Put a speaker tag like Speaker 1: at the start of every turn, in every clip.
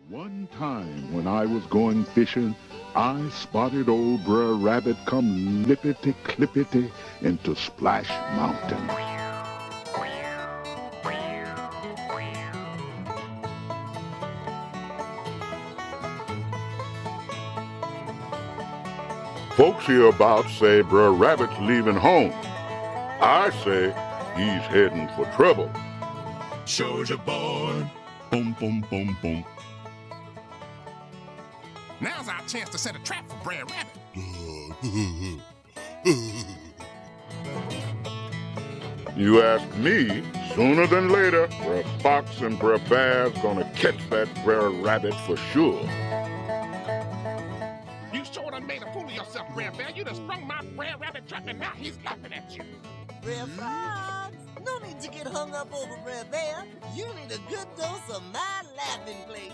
Speaker 1: One time when I was going fishing, I spotted old Brer Rabbit come lippity-clippity into Splash Mountain. Folks hereabouts say Brer Rabbit's leaving home. I say he's heading for trouble.
Speaker 2: Soldier boy. Boom, boom, boom, boom. Now's our chance to set a trap for Brer Rabbit.
Speaker 1: You ask me, sooner than later, Brer Fox and Brer Bear's gonna catch that Brer Rabbit for sure.
Speaker 2: You sure done made a fool of yourself, Brer Bear. You done sprung my Brer Rabbit trap and now he's laughing at you.
Speaker 3: Brer Fox, no need to get hung up over Brer Bear. You need a good dose of my laughing place.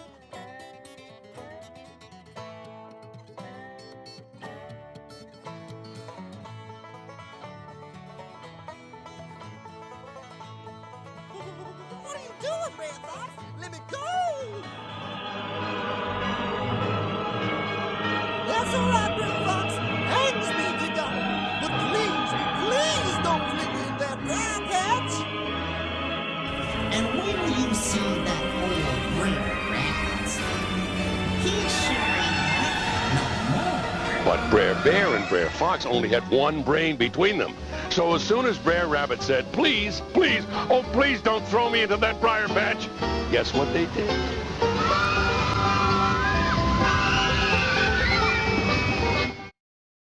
Speaker 3: What are you doing, Brer Fox? Let me go! That's all right, Brer Fox. Hangs me if you got it. But please don't flick me in that briar patch.
Speaker 4: And where do you see that old Brer Rabbit? He sure ain't no more.
Speaker 5: But Brer Bear and Brer Fox only had one brain between them. So as soon as Brer Rabbit said, please, please, oh please don't throw me into that briar patch, guess what they did?